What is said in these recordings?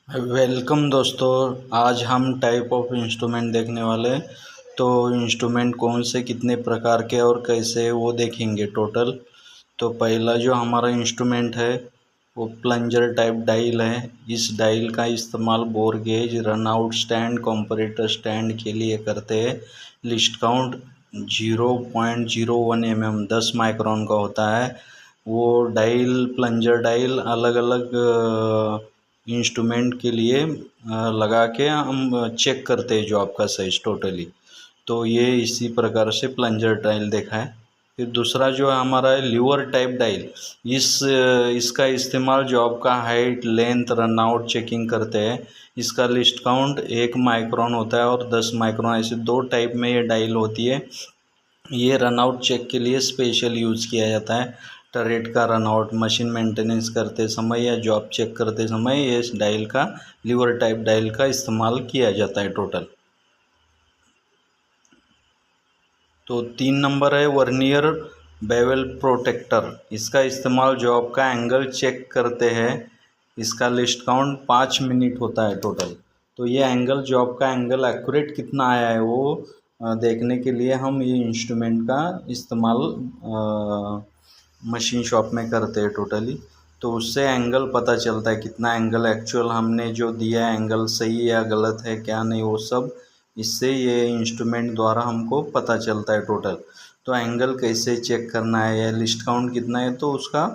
Welcome दोस्तों। आज हम टाइप ऑफ इंस्ट्रूमेंट देखने वाले हैं। तो इंस्ट्रूमेंट कौन से कितने प्रकार के और कैसे वो देखेंगे टोटल। तो पहला जो हमारा इंस्ट्रूमेंट है वो प्लंजर टाइप डायल है। इस डायल का इस्तेमाल bore gauge, run out stand, comparator stand के लिए करते हैं। लिस्ट काउंट 0.01 mm 10 माइक्रोन का होता है। वो डायल प्लंजर डायल अलग अलग इंस्ट्रूमेंट के लिए लगा के हम चेक करते हैं जो आपका साइज टोटली। तो ये इसी प्रकार से प्लंजर डायल देखा है। फिर दूसरा जो है हमारा है लीवर टाइप डायल। इसका इस्तेमाल जो आपका height, length, run out checking करते हैं। इसका लिस्ट काउंट 1 माइक्रोन होता है और 10 माइक्रोन, ऐसे दो टाइप में ये डायल होती है। ये रनआउट चेक के लिए स्पेशल यूज़ किया जाता है। टरेट का रनआउट, मशीन मेंटेनेंस करते समय या जॉब चेक करते समय ये इस डायल का, लीवर टाइप डायल का इस्तेमाल किया जाता है टोटल। तो 3 नंबर है वर्नियर बेवल प्रोटेक्टर। इसका इस्तेमाल जॉब का एंगल चेक करते हैं। इसका लिस्ट काउंट 5 मिनट होता है टोटल। तो ये एंगल, जॉब का एंगल एक्यूरेट कितना आया है वो देखने के लिए हम ये इंस्ट्रूमेंट का इस्तेमाल मशीन शॉप में करते हैं टोटली। तो उससे एंगल पता चलता है कितना एंगल एक्चुअल हमने जो दिया है, एंगल सही या गलत है क्या नहीं, वो सब इससे ये इंस्ट्रूमेंट द्वारा हमको पता चलता है टोटल। तो एंगल कैसे चेक करना है या लिस्ट काउंट कितना है, तो उसका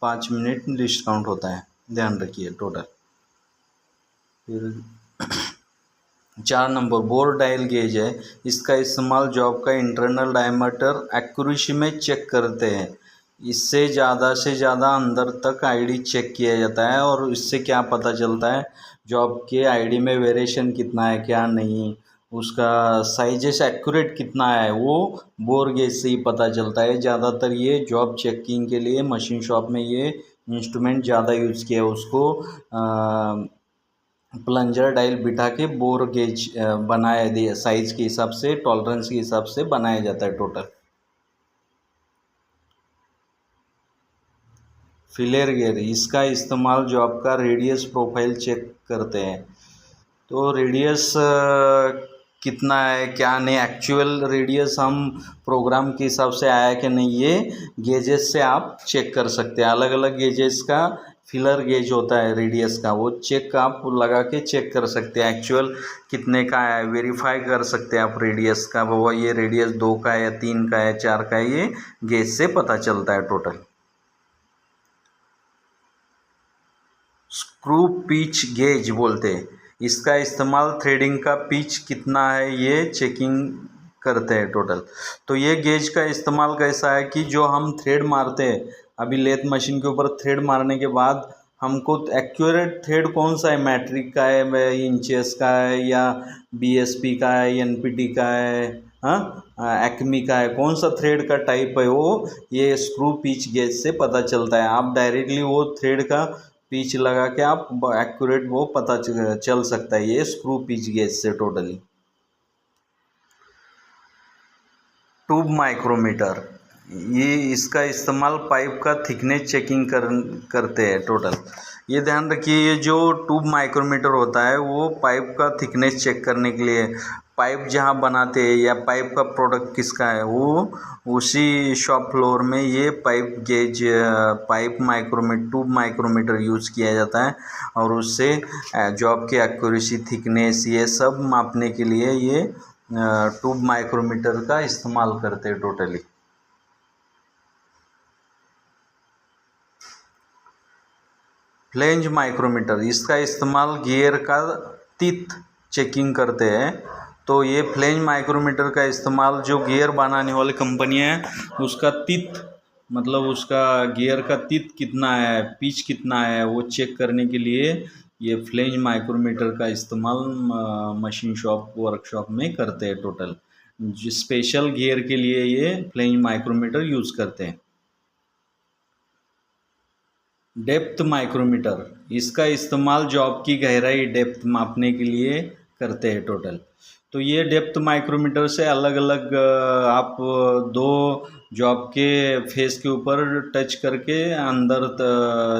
5 मिनट लिस्ट काउंट होता है, ध्यान रखिए टोटल। फिर 4 नंबर बोर डायल गेज है। इसका इस्तेमाल जॉब का इंटरनल डायमीटर एक्यूरेसी में चेक करते हैं। इससे ज़्यादा से ज़्यादा अंदर तक आईडी चेक किया जाता है और इससे क्या पता चलता है जॉब के आईडी में वेरिएशन कितना है क्या नहीं, उसका साइजेस एक्यूरेट कितना है, वो बोर गेज से ही पता चलता है। ज़्यादातर ये जॉब चेकिंग के लिए मशीन शॉप में ये इंस्ट्रूमेंट ज़्यादा यूज़ किया, उसको प्लंजर डायल बिठा के बोर गेज बनाया दिया, साइज के हिसाब से, टॉलरेंस के हिसाब से बनाया जाता है टोटल। फिलेर गियर, इसका इस्तेमाल जो आपका रेडियस प्रोफाइल चेक करते हैं। तो रेडियस कितना है क्या नहीं, एक्चुअल रेडियस हम प्रोग्राम के हिसाब से आया कि नहीं, ये गेजेस से आप चेक कर सकते हैं। अलग अलग गेजेस का फिलर गेज होता है रेडियस का, वो चेक आप लगा के चेक कर सकते हैं एक्चुअल कितने का है, वेरीफाई कर सकते हैं आप रेडियस का, वो ये रेडियस 2 का है या 3 का है 4 का है, ये गेज से पता चलता है टोटल। स्क्रू पिच गेज बोलते हैं। इसका इस्तेमाल थ्रेडिंग का पिच कितना है ये चेकिंग करते हैं टोटल। तो ये गेज का इस्तेमाल कैसा है कि जो हम थ्रेड मारते हैं, अभी लेथ मशीन के ऊपर थ्रेड मारने के बाद हमको एक्यूरेट थ्रेड कौन सा है, मैट्रिक का है, इंचेस का है, या बीएसपी का है, एनपीटी का है, हाँ एक्मी का है, कौन सा थ्रेड का टाइप है, वो ये स्क्रू पिच गेज से पता चलता है। आप डायरेक्टली वो थ्रेड का पिच लगा के आप एक्यूरेट वो पता चल सकता है ये स्क्रू पिच गेज से टोटली। ट्यूब माइक्रोमीटर, ये इसका इस्तेमाल पाइप का थिकनेस चेकिंग करते हैं टोटल। ये ध्यान रखिए, ये जो ट्यूब माइक्रोमीटर होता है वो पाइप का थिकनेस चेक करने के लिए, पाइप जहाँ बनाते हैं या पाइप का प्रोडक्ट किसका है, वो उसी शॉप फ्लोर में ये pipe gauge, pipe micrometer, tube micrometer use किया जाता है। और उससे जॉब की एक्यूरेसी, थिकनेस, ये सब मापने के लिए ये ट्यूब माइक्रोमीटर का इस्तेमाल करते हैं टोटली। फ्लेंज माइक्रोमीटर, इसका इस्तेमाल गियर का तिथ चेकिंग करते हैं। तो ये फ्लेंज माइक्रोमीटर का इस्तेमाल जो गियर बनाने वाली कंपनियां हैं उसका तिथ, मतलब उसका गियर का तिथ कितना है, पिच कितना है, वो चेक करने के लिए ये फ्लेंज माइक्रोमीटर का इस्तेमाल मशीन शॉप, वर्कशॉप में करते हैं टोटल। स्पेशल गियर के लिए ये फ्लेंज माइक्रोमीटर यूज़ करते हैं। डेप्थ माइक्रोमीटर, इसका इस्तेमाल जॉब की गहराई, डेप्थ मापने के लिए करते हैं टोटल। तो ये डेप्थ माइक्रोमीटर से अलग अलग आप दो जॉब के फेस के ऊपर टच करके अंदर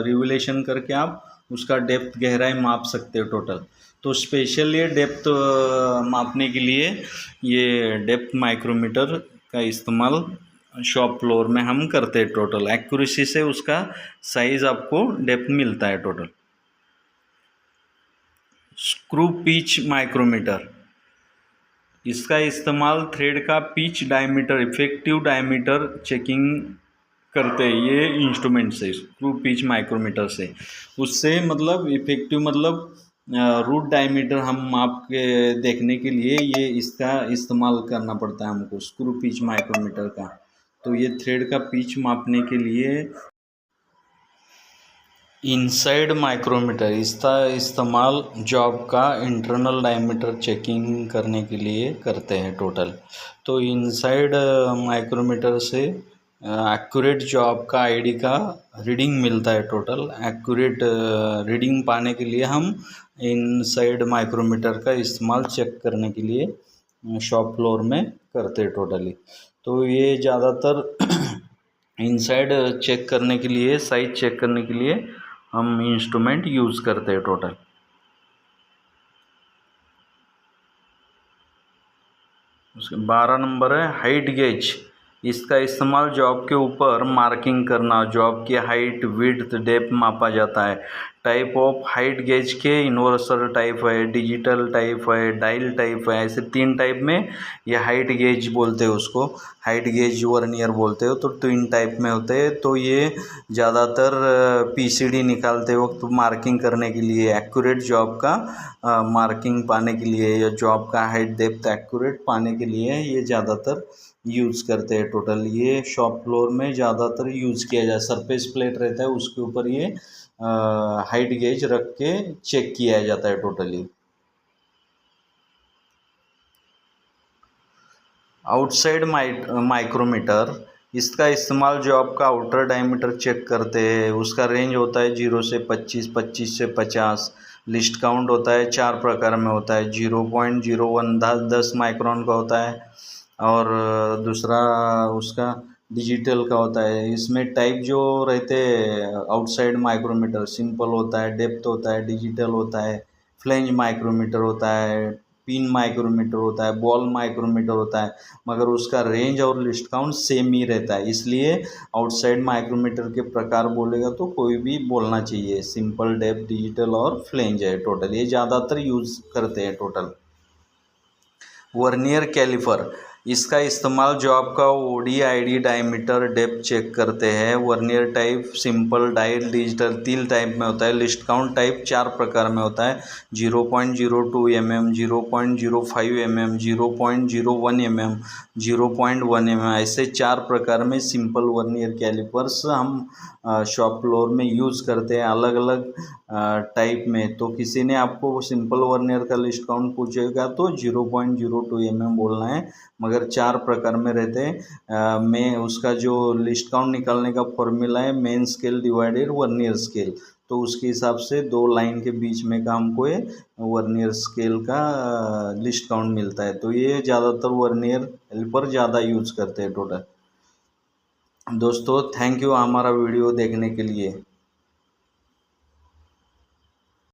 रिवोल्यूशन करके आप उसका डेप्थ गहराई माप सकते हो टोटल। तो स्पेशल ये डेप्थ मापने के लिए ये डेप्थ माइक्रोमीटर का इस्तेमाल शॉप फ्लोर में हम करते हैं। टोटल एक्यूरेसी से उसका साइज आपको डेप्थ मिलता है टोटल। स्क्रू पिच माइक्रोमीटर, इसका इस्तेमाल थ्रेड का pitch diameter effective diameter checking करते हैं ये इंस्ट्रूमेंट से, स्क्रू पिच माइक्रोमीटर से। उससे मतलब इफेक्टिव मतलब रूट डायमीटर हम माप के देखने के लिए ये इसका इस्तेमाल करना पड़ता है हमको, स्क्रू पिच माइक्रोमीटर का। तो ये थ्रेड का पिच मापने के लिए इनसाइड माइक्रोमीटर, इसका इस्तेमाल जॉब का इंटरनल डायमीटर चेकिंग करने के लिए करते हैं टोटल। तो इनसाइड माइक्रोमीटर से एक्यूरेट जॉब का आईडी का रीडिंग मिलता है टोटल। एक्यूरेट रीडिंग पाने के लिए हम इनसाइड माइक्रोमीटर का इस्तेमाल चेक करने के लिए शॉप फ्लोर में करते हैं टोटली। तो ये ज़्यादातर इनसाइड चेक करने के लिए, साइज चेक करने के लिए हम इंस्ट्रूमेंट यूज़ करते हैं टोटल। उसके 12 नंबर है हाइट गेज, इसका इस्तेमाल जॉब के ऊपर मार्किंग करना, जॉब की हाइट विड्थ डेप्थ मापा जाता है। टाइप ऑफ हाइट गेज के यूनिवर्सल टाइप है, डिजिटल टाइप है, डायल टाइप है, ऐसे 3 टाइप में ये हाइट गेज बोलते हैं उसको। हाइट गेज वर्नियर बोलते हो। तो 3 टाइप में होते हैं। तो ये ज़्यादातर पीसीडी निकालते वक्त मार्किंग करने के लिए, एक्यूरेट जॉब का मार्किंग पाने के लिए, या जॉब का हाइट डेप्थ एक्यूरेट पाने के लिए ये ज़्यादातर यूज़ करते हैं टोटल। ये शॉप फ्लोर में ज़्यादातर यूज़ किया जाए। सरफेस प्लेट रहता है उसके ऊपर ये हाइट गेज रख के चेक किया जाता है टोटली। आउटसाइड माइक्रोमीटर, इसका इस्तेमाल जॉब का आउटर डायमीटर चेक करते हैं। उसका रेंज होता है 0 से 25, 25 से 50। लिस्ट काउंट होता है 4 प्रकार में होता है। 0.01 10 माइक्रोन का होता है, और दूसरा उसका डिजिटल का होता है। इसमें टाइप जो रहते हैं आउटसाइड माइक्रोमीटर, सिंपल होता है, डेप्थ होता है, डिजिटल होता है, फ्लेंज माइक्रोमीटर होता है, पिन माइक्रोमीटर होता है, बॉल माइक्रोमीटर होता है। मगर उसका रेंज और लिस्ट काउंट सेम ही रहता है। इसलिए आउटसाइड माइक्रोमीटर के प्रकार बोलेगा तो कोई भी बोलना चाहिए, सिंपल, डेप्थ, डिजिटल और फ्लेंज है टोटल। ये ज़्यादातर यूज़ करते हैं टोटल। वर्नियर कैलिपर, इसका इस्तेमाल जॉब का OD ID diameter depth check करते हैं। Vernier type simple, dial, digital 3 type में होता है। लिस्ट काउंट टाइप 4 प्रकार में होता है। 0.02 mm, 0.05 mm, 0.01 mm, 0.1 mm, ऐसे 4 प्रकार में सिंपल वर्नियर कैलिपर्स हम शॉप फ्लोर में यूज़ करते हैं अलग अलग टाइप में। तो किसी ने आपको सिंपल वर्नियर का लिस्ट काउंट पूछेगा तो 0.02 mm बोलना है, मगर 4 प्रकार में रहते हैं। में उसका जो लिस्ट काउंट निकालने का फॉर्मूला है main scale divided vernier scale. तो उसके हिसाब से 2 लाइन के बीच में का हमको ये वर्नियर स्केल का लिस्ट काउंट मिलता है। तो ये ज़्यादातर वर्नियर कैलिपर ज़्यादा यूज़ करते हैं टोटल। दोस्तों थैंक यू हमारा वीडियो देखने के लिए।